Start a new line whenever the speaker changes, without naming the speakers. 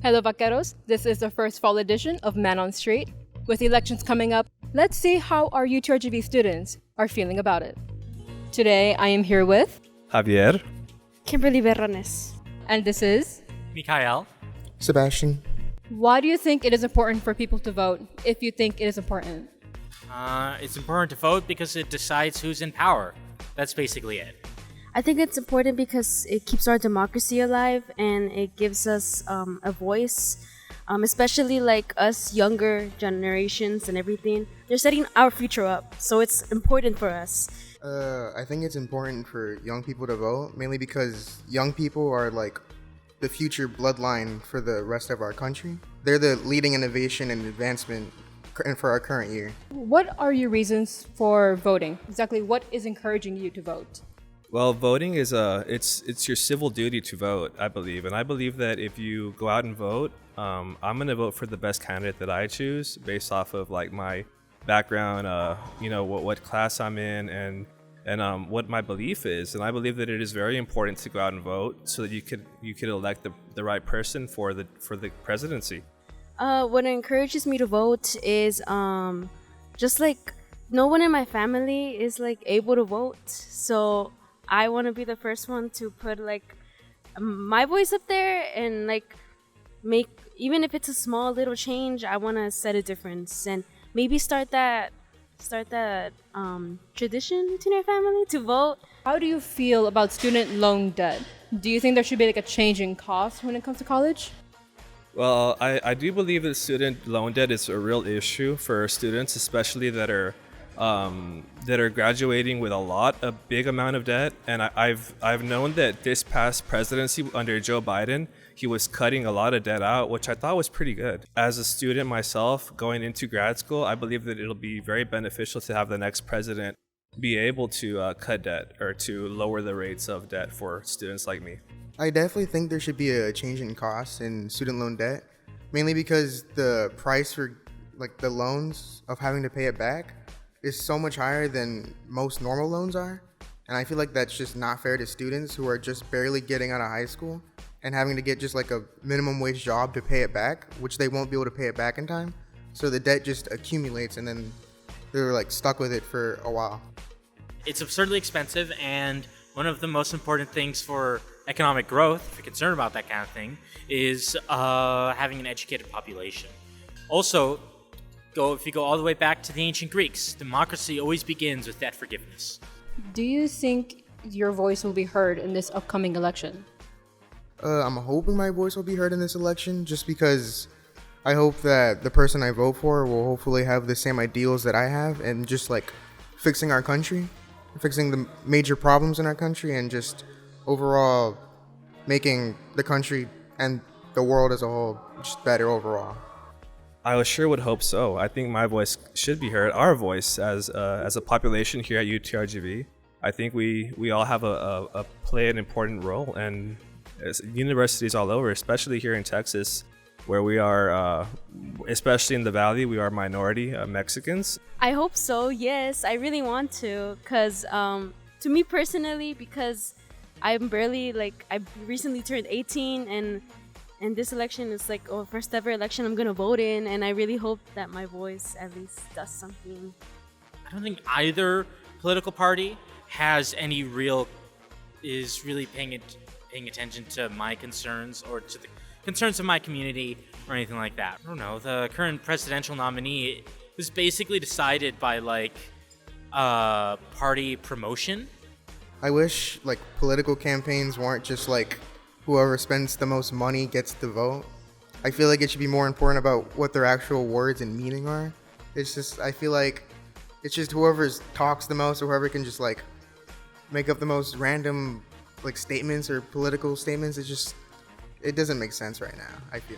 Hello, Vaqueros. This is the first fall edition of Man on Street. With elections coming up, let's see how our UTRGV students are feeling about it. Today, I am here with
Javier.
Kimberly Berrones.
and this is
Mikhail.
Sebastian.
why do you think it is important for people to vote if you think it is important?
It's important to vote because it decides who's in power. That's basically it.
I think it's important because it keeps our democracy alive and it gives us a voice, especially like us younger generations and everything. They're setting our future up, so it's important for us.
I think it's important for young people to vote, mainly because young people are like the future bloodline for the rest of our country. They're the leading innovation and advancement for our current year.
What are your reasons for voting? Exactly what is encouraging you to vote?
Well, voting is it's your civil duty to vote, I believe, and I believe that if you go out and vote, I'm gonna vote for the best candidate that I choose based off of like my background, what class I'm in, and what my belief is. And I believe that it is very important to go out and vote so that you could elect the right person for the presidency.
What encourages me to vote is just like no one in my family is like able to vote, so I want to be the first one to put like my voice up there and like make, even if it's a small little change, I want to set a difference and maybe start that tradition between our family to vote.
How do you feel about student loan debt? Do you think there should be like a change in cost when it comes to college?
Well, I do believe that student loan debt is a real issue for students, especially that are graduating with a big amount of debt. And I've known that this past presidency under Joe Biden, he was cutting a lot of debt out, which I thought was pretty good. As a student myself going into grad school, I believe that it'll be very beneficial to have the next president be able to cut debt or to lower the rates of debt for students like me.
I definitely think there should be a change in costs in student loan debt, mainly because the price for like the loans of having to pay it back is so much higher than most normal loans are. And I feel like that's just not fair to students who are just barely getting out of high school and having to get just like a minimum wage job to pay it back, which they won't be able to pay it back in time. So the debt just accumulates and then they're like stuck with it for a while.
It's absurdly expensive, and one of the most important things for economic growth, if you're concerned about that kind of thing, is having an educated population. Also, if you go all the way back to the ancient Greeks, democracy always begins with debt forgiveness.
Do you think your voice will be heard in this upcoming election?
I'm hoping my voice will be heard in this election just because I hope that the person I vote for will hopefully have the same ideals that I have and just like fixing our country, fixing the major problems in our country, and just overall making the country and the world as a whole just better overall.
I sure would hope so. I think my voice should be heard. Our voice as a population here at UTRGV. I think we all have a play an important role, and as universities all over, especially here in Texas, where we are, especially in the Valley, we are minority Mexicans.
I hope so, yes. I really want to, because to me personally, because I'm barely, like, I recently turned 18, and this election is like first ever election I'm going to vote in, and I really hope that my voice at least does something.
I don't think either political party is really paying attention to my concerns or to the concerns of my community or anything like that. I don't know. The current presidential nominee was basically decided by like party promotion.
I wish like political campaigns weren't just like whoever spends the most money gets the vote. I feel like it should be more important about what their actual words and meaning are. It's just, I feel like it's just whoever talks the most or whoever can just like make up the most random like statements or political statements. It doesn't make sense right now, I feel.